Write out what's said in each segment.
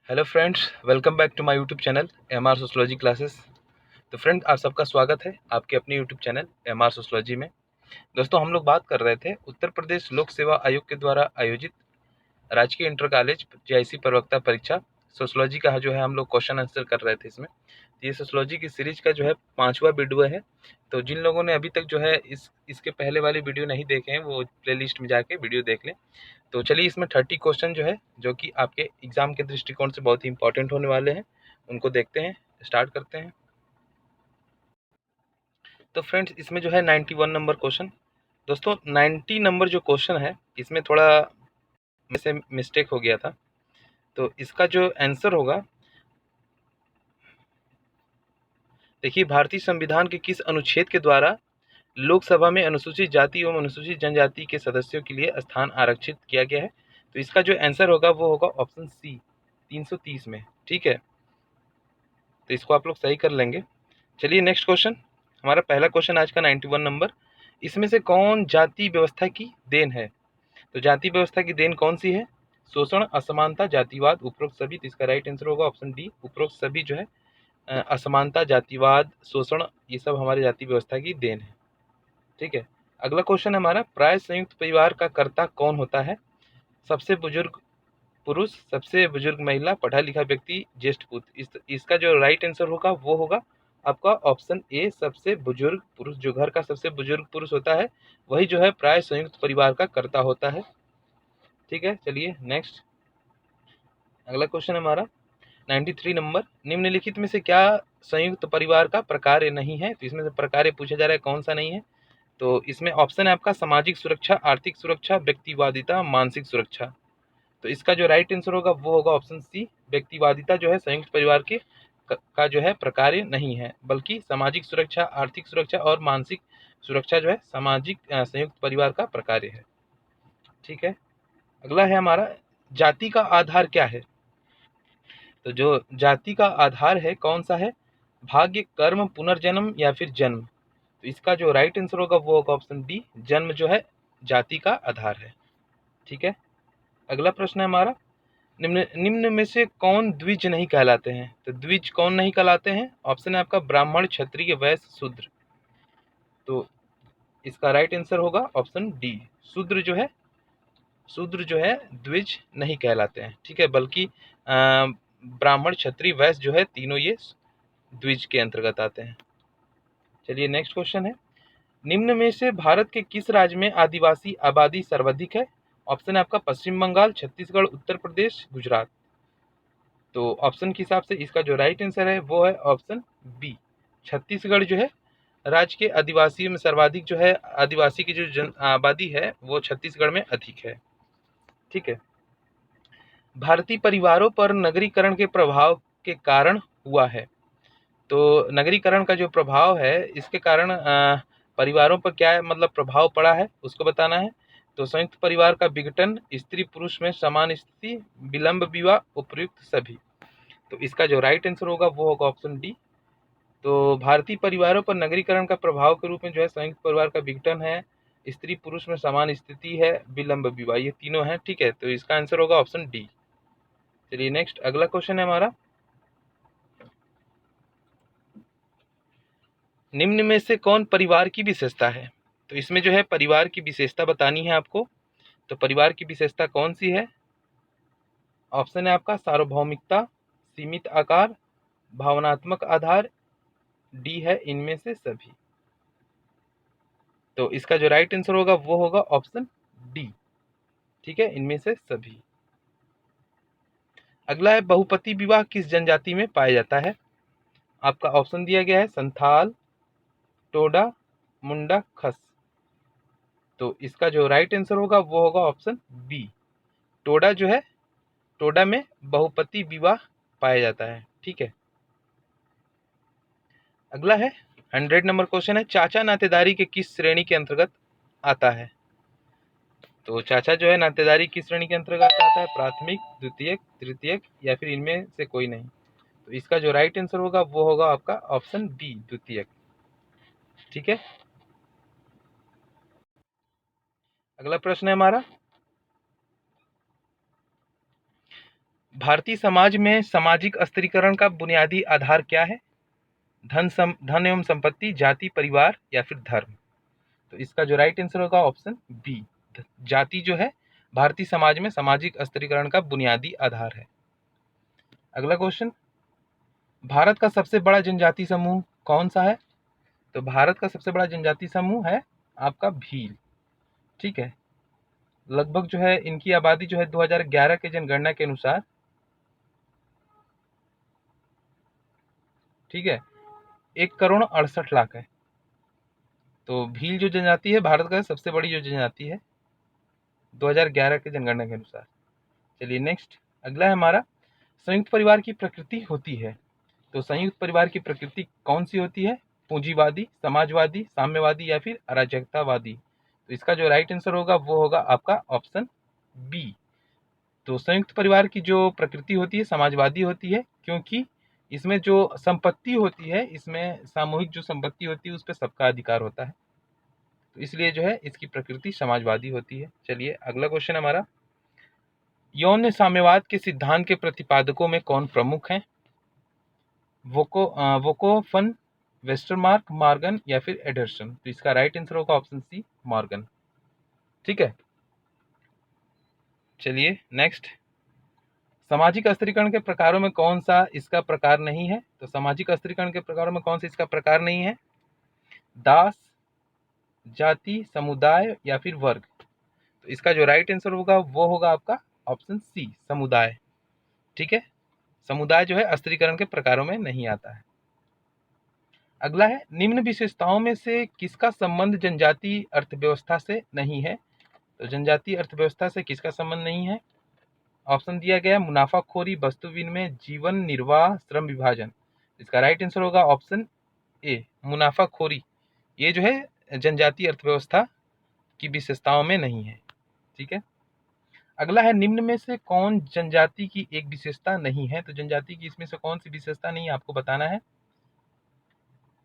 Hello friends, welcome back to my YouTube channel MR sociology classes. तो friend, आप सबका स्वागत है आपके अपने यूट्यूब चैनल एमआर सोशियोलॉजी में। दोस्तों, हम लोग बात कर रहे थे उत्तर प्रदेश लोक सेवा आयोग के द्वारा आयोजित राजकीय इंटर कॉलेज जेआईसी प्रवक्ता परीक्षा सोशियोलॉजी का जो है हम लोग क्वेश्चन आंसर कर रहे थे इसमें। तो ये सोशियोलॉजी की सीरीज का जो है 5वां वीडियो है। तो जिन लोगों ने अभी तक जो है इसके पहले वाले वीडियो नहीं देखे हैं वो प्लेलिस्ट में जाके वीडियो देख लें। तो चलिए, इसमें 30 क्वेश्चन जो है जो कि आपके एग्जाम के दृष्टिकोण से बहुत ही इंपॉर्टेंट होने वाले हैं, उनको देखते हैं, स्टार्ट करते हैं। तो फ्रेंड्स, इसमें जो है 91 नंबर क्वेश्चन। दोस्तों, 90 नंबर जो क्वेश्चन है इसमें थोड़ा मेरे से मिस्टेक हो गया था। तो इसका जो आंसर होगा, देखिए, भारतीय संविधान के किस अनुच्छेद के द्वारा लोकसभा में अनुसूचित जाति एवं अनुसूचित जनजाति के सदस्यों के लिए स्थान आरक्षित किया गया है। तो इसका जो आंसर होगा वो होगा ऑप्शन सी, 330 में। ठीक है, तो इसको आप लोग सही कर लेंगे। चलिए, नेक्स्ट क्वेश्चन। हमारा पहला क्वेश्चन आज का 91 नंबर। इसमें से कौन जाति व्यवस्था की देन है? तो जाति व्यवस्था की देन कौन सी है? शोषण, असमानता, जातिवाद, उपरोक्त सभी। तो इसका राइट आंसर होगा ऑप्शन डी, उपरोक्त सभी जो है। असमानता, जातिवाद, शोषण, ये सब हमारी जाति व्यवस्था की देन है। ठीक है, अगला क्वेश्चन हमारा, प्राय संयुक्त परिवार का कर्ता कौन होता है? सबसे बुजुर्ग पुरुष, सबसे बुजुर्ग महिला, पढ़ा लिखा व्यक्ति, ज्येष्ठ पुत्र। इसका जो राइट आंसर होगा वो होगा आपका ऑप्शन ए, सबसे बुजुर्ग पुरुष। जो घर का सबसे बुजुर्ग पुरुष होता है वही जो है प्राय संयुक्त परिवार का कर्ता होता है। ठीक है, चलिए नेक्स्ट। अगला क्वेश्चन हमारा 93 नंबर। निम्नलिखित में से क्या संयुक्त परिवार का प्रकार नहीं है? तो इसमें से प्रकार पूछा जा रहा है, कौन सा नहीं है? तो इसमें ऑप्शन है आपका सामाजिक सुरक्षा, आर्थिक सुरक्षा, व्यक्तिवादिता, मानसिक सुरक्षा। तो इसका जो राइट आंसर होगा वो होगा ऑप्शन सी, व्यक्तिवादिता जो है संयुक्त परिवार के का जो है प्रकार नहीं है, बल्कि सामाजिक सुरक्षा, आर्थिक सुरक्षा और मानसिक सुरक्षा जो है सामाजिक संयुक्त परिवार का प्रकार है। ठीक है, अगला है हमारा, जाति का आधार क्या है? तो जो जाति का आधार है कौन सा है? भाग्य, कर्म, पुनर्जन्म या फिर जन्म। तो इसका जो राइट आंसर होगा वो होगा ऑप्शन डी, जन्म जो है जाति का आधार है। ठीक है, अगला प्रश्न है हमारा, निम्न निम्न में से कौन द्विज नहीं कहलाते हैं? तो द्विज कौन नहीं कहलाते हैं? ऑप्शन है आपका ब्राह्मण, क्षत्रिय, वैश्य, शूद्र। तो इसका राइट आंसर होगा ऑप्शन डी, शूद्र जो है, शूद्र जो है द्विज नहीं कहलाते हैं। ठीक है, बल्कि ब्राह्मण, क्षत्रिय, वैश्य जो है तीनों ये द्विज के अंतर्गत आते हैं। चलिए, नेक्स्ट क्वेश्चन है, निम्न में से भारत के किस राज्य में आदिवासी आबादी सर्वाधिक है? ऑप्शन है आपका पश्चिम बंगाल, छत्तीसगढ़, उत्तर प्रदेश, गुजरात। तो ऑप्शन के हिसाब से इसका जो राइट आंसर है वो है ऑप्शन बी, छत्तीसगढ़ जो है राज्य के आदिवासियों में सर्वाधिक जो है, आदिवासी की जो जन आबादी है वो छत्तीसगढ़ में अधिक है। ठीक है, भारतीय परिवारों पर नगरीकरण के प्रभाव के कारण हुआ है। तो नगरीकरण का जो प्रभाव है इसके कारण परिवारों पर क्या मतलब प्रभाव पड़ा है उसको बताना है। तो संयुक्त परिवार का विघटन, स्त्री पुरुष में समान स्थिति, विलंब विवाह, उपयुक्त सभी। तो इसका जो राइट आंसर होगा वो होगा ऑप्शन डी। तो भारतीय परिवारों पर नगरीकरण का प्रभाव के रूप में जो है संयुक्त परिवार का विघटन है, स्त्री पुरुष में समान स्थिति है, विलंब विवाह, ये तीनों हैं। ठीक है, तो इसका आंसर होगा ऑप्शन डी। चलिए नेक्स्ट, अगला क्वेश्चन है हमारा, निम्न में से कौन परिवार की विशेषता है? तो इसमें जो है परिवार की विशेषता बतानी है आपको। तो परिवार की विशेषता कौन सी है? ऑप्शन है आपका सार्वभौमिकता, सीमित आकार, भावनात्मक आधार, डी है इनमें से सभी। तो इसका जो राइट आंसर होगा वो होगा ऑप्शन डी। ठीक है, इनमें से सभी। अगला है, बहुपति विवाह किस जनजाति में पाया जाता है? आपका ऑप्शन दिया गया है संथाल, टोडा, मुंडा, खस। तो इसका जो राइट आंसर होगा वो होगा ऑप्शन बी, टोडा जो है, टोडा में बहुपति विवाह पाया जाता है। ठीक है, अगला है 100 नंबर क्वेश्चन है, चाचा नातेदारी के किस श्रेणी के अंतर्गत आता है? तो चाचा जो है नातेदारी किस श्रेणी के अंतर्गत आता है? प्राथमिक, द्वितीयक, तृतीयक या फिर इनमें से कोई नहीं। तो इसका जो राइट आंसर होगा वो होगा आपका ऑप्शन बी, द्वितीयक। ठीक है, अगला प्रश्न है हमारा, भारतीय समाज में सामाजिक स्थिरीकरण का बुनियादी आधार क्या है? धन एवं संपत्ति, जाति, परिवार या फिर धर्म? तो इसका जो राइट आंसर होगा ऑप्शन बी, जाति जो है भारतीय समाज में सामाजिक स्थिरीकरण का बुनियादी आधार है। अगला क्वेश्चन, भारत का सबसे बड़ा जनजाति समूह कौन सा है? तो भारत का सबसे बड़ा जनजाति समूह है आपका भील। ठीक है, लगभग जो है इनकी आबादी जो है 2011 के जनगणना के अनुसार, ठीक है, 1,68,00,000 है। तो भील जो जनजाति है भारत का सबसे बड़ी जो जनजाति है 2011 के जनगणना के अनुसार। चलिए नेक्स्ट, अगला है हमारा, संयुक्त परिवार की प्रकृति होती है। तो संयुक्त परिवार की प्रकृति कौन सी होती है? पूंजीवादी, समाजवादी, साम्यवादी या फिर अराजकतावादी? तो इसका जो राइट आंसर होगा वो होगा आपका ऑप्शन बी। तो संयुक्त परिवार की जो प्रकृति होती है समाजवादी होती है, क्योंकि इसमें जो संपत्ति होती है, इसमें सामूहिक जो संपत्ति होती है उस पर सबका अधिकार होता है, तो इसलिए जो है इसकी प्रकृति समाजवादी होती है। चलिए अगला क्वेश्चन हमारा, यौन साम्यवाद के सिद्धांत के प्रतिपादकों में कौन प्रमुख हैं? वोको फन, वेस्टरमार्क, मॉर्गन या फिर एडरसन? तो इसका राइट आंसर होगा ऑप्शन सी, मॉर्गन। ठीक है, चलिए नेक्स्ट, सामाजिक स्थिरीकरण के प्रकारों में कौन सा इसका प्रकार नहीं है? तो सामाजिक स्थिरीकरण के प्रकारों में कौन सा इसका प्रकार नहीं है? दास, जाति, समुदाय या फिर वर्ग? तो इसका जो राइट आंसर होगा वो होगा आपका ऑप्शन सी, समुदाय। ठीक है, समुदाय जो है स्थिरीकरण के प्रकारों में नहीं आता है। अगला है, निम्न विशेषताओं में से किसका संबंध जनजातीय अर्थव्यवस्था से नहीं है? तो जनजातीय अर्थव्यवस्था से किसका संबंध नहीं है? ऑप्शन दिया गया, मुनाफाखोरी, वस्तु विनिमय, जीवन निर्वाह, श्रम विभाजन। इसका राइट आंसर होगा ऑप्शन ए, मुनाफाखोरी। ये जो है जनजातीय अर्थव्यवस्था की विशेषताओं में नहीं है। ठीक है, अगला है, निम्न में से कौन जनजाति की एक विशेषता नहीं है? तो जनजाति की इसमें से कौन सी विशेषता नहीं है आपको बताना है।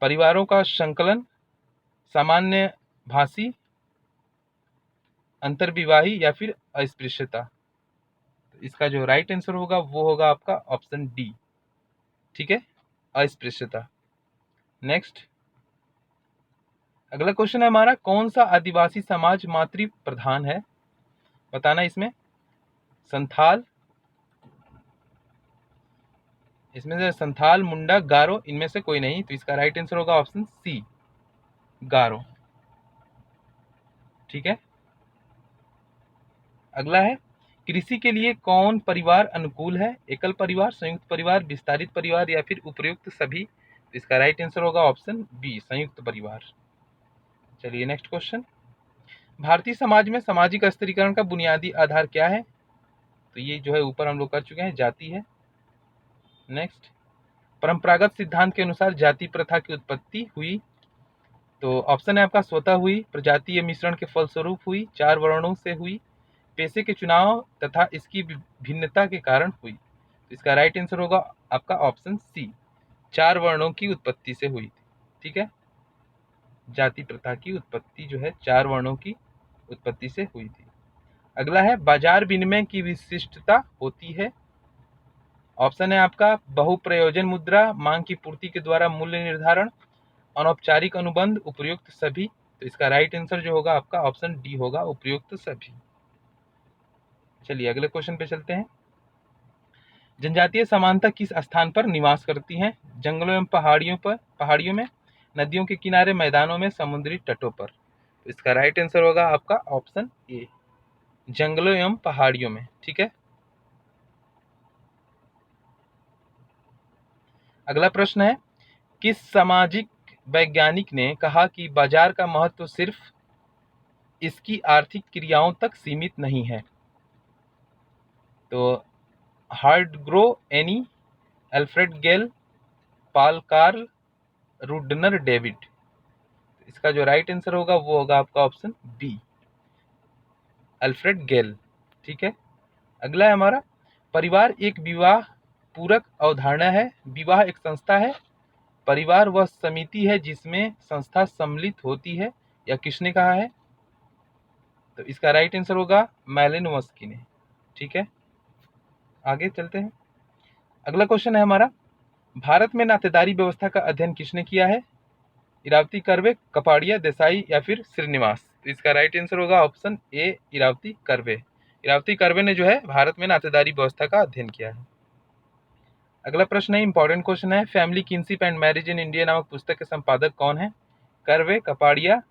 परिवारों का संकलन, सामान्य भाषी, अंतर्विवाही या फिर अस्पृश्यता? तो इसका जो राइट आंसर होगा वो होगा आपका ऑप्शन डी। ठीक है, अस्पृश्यता। नेक्स्ट, अगला क्वेश्चन है हमारा, कौन सा आदिवासी समाज मातृ प्रधान है? बताना इसमें, संथाल, इसमें से संथाल, मुंडा, गारो, इनमें से कोई नहीं। तो इसका राइट आंसर होगा ऑप्शन सी, गारो। ठीक है, अगला है, कृषि के लिए कौन परिवार अनुकूल है? एकल परिवार, संयुक्त परिवार, विस्तारित परिवार या फिर उपयुक्त सभी? तो इसका राइट आंसर होगा ऑप्शन बी, संयुक्त परिवार। चलिए नेक्स्ट क्वेश्चन, भारतीय समाज में सामाजिक स्थिरीकरण का बुनियादी आधार क्या है? तो ये जो है ऊपर हम लोग कर चुके हैं, जाति है। नेक्स्ट, परंपरागत सिद्धांत के अनुसार जाति प्रथा की उत्पत्ति हुई? तो ऑप्शन है आपका, स्वतः हुई, प्रजातीय मिश्रण के फलस्वरूप हुई, 4 वर्णों से हुई, पेशे के चुनाव तथा इसकी भिन्नता के कारण हुई? तो इसका राइट आंसर होगा आपका ऑप्शन सी, 4 वर्णों की उत्पत्ति से हुई थी। ठीक है, जाति प्रथा की उत्पत्ति जो है 4 वर्णों की उत्पत्ति से हुई थी। अगला है, बाजार विनिमय की विशिष्टता होती है? ऑप्शन है आपका, बहुप्रयोजन मुद्रा, मांग की पूर्ति के द्वारा मूल्य निर्धारण, अनौपचारिक अनुबंध, उपयुक्त सभी? तो इसका राइट आंसर जो होगा आपका ऑप्शन डी होगा, उपयुक्त सभी। चलिए अगले क्वेश्चन पे चलते हैं, जनजातीय समानता किस स्थान पर निवास करती हैं? जंगलों एवं पहाड़ियों में, नदियों के किनारे, मैदानों में, समुद्री तटों पर? तो इसका राइट आंसर होगा आपका ऑप्शन ए, जंगलों एवं पहाड़ियों में। ठीक है, अगला प्रश्न है, किस सामाजिक वैज्ञानिक ने कहा कि बाजार का महत्व सिर्फ इसकी आर्थिक क्रियाओं तक सीमित नहीं है? तो हार्डग्रो एनी, अल्फ्रेड गेल, पॉल कार्ल, रुडनर डेविड? इसका जो राइट आंसर होगा वो होगा आपका ऑप्शन बी, अल्फ्रेड गेल। ठीक है, अगला है हमारा, परिवार एक विवाह पूरक अवधारणा है, विवाह एक संस्था है, परिवार वह समिति है जिसमें संस्था सम्मिलित होती है, या किसने कहा है? तो इसका राइट आंसर होगा मैलिनोव्स्की ने। ठीक है, आगे चलते हैं। अगला क्वेश्चन है हमारा, भारत में नातेदारी व्यवस्था का अध्ययन किसने किया है? इरावती कर्वे, कपाड़िया, देसाई या फिर श्रीनिवास? तो इसका राइट आंसर होगा ऑप्शन ए, इरावती कर्वे। इरावती कर्वे ने जो है भारत में नातेदारी व्यवस्था का अध्ययन किया है। अगला प्रश्न है, इंपॉर्टेंट क्वेश्चन है, family kinship and marriage in India नामक पुस्तक के संपादक कौन है? कर्वे, कपाड़िया,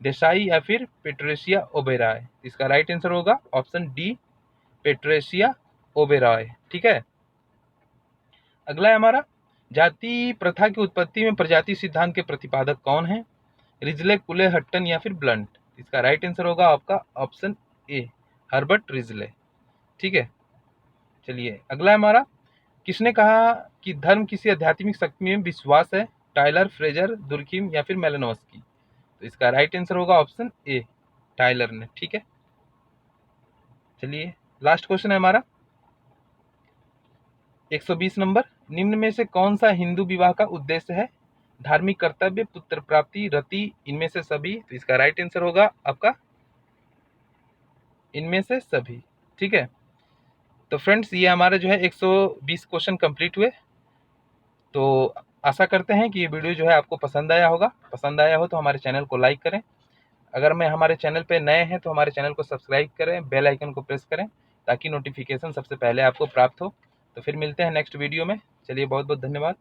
देसाई या फिर पेट्रिशिया ओबेरॉय? इसका राइट आंसर होगा ऑप्शन डी, पेट्रिशिया ओबेरॉय। ठीक है। अगला है हमारा, जाति प्रथा की उत्पत्ति में प्रजाति सिद्धांत के प्रतिपादक कौन है? रिजले, कुले, हट्टन या फिर ब्लंट? इसका राइट आंसर होगा आपका ऑप्शन ए, हर्बर्ट रिजले। ठीक है। चलिए अगला है हमारा, किसने कहा कि धर्म किसी आध्यात्मिक शक्ति में विश्वास है? टाइलर, फ्रेजर, दुर्खिम या फिर मेलानोव्स्की? तो इसका राइट आंसर होगा ऑप्शन ए, टाइलर ने। ठीक है। चलिए लास्ट क्वेश्चन है हमारा 120 नंबर, निम्न में से कौन सा हिंदू विवाह का उद्देश्य है? धार्मिक कर्तव्य, पुत्र प्राप्ति, रति, इनमें से सभी? तो इसका राइट आंसर होगा आपका इनमें से सभी। ठीक है। तो फ्रेंड्स ये हमारा जो है 120 क्वेश्चन कंप्लीट हुए। तो आशा करते हैं कि ये वीडियो जो है आपको पसंद आया होगा। पसंद आया हो तो हमारे चैनल को लाइक करें। अगर मैं हमारे चैनल पे नए हैं तो हमारे चैनल को सब्सक्राइब करें, बेल आइकन को प्रेस करें ताकि नोटिफिकेशन सबसे पहले आपको प्राप्त हो। तो फिर मिलते हैं नेक्स्ट वीडियो में। चलिए बहुत बहुत धन्यवाद।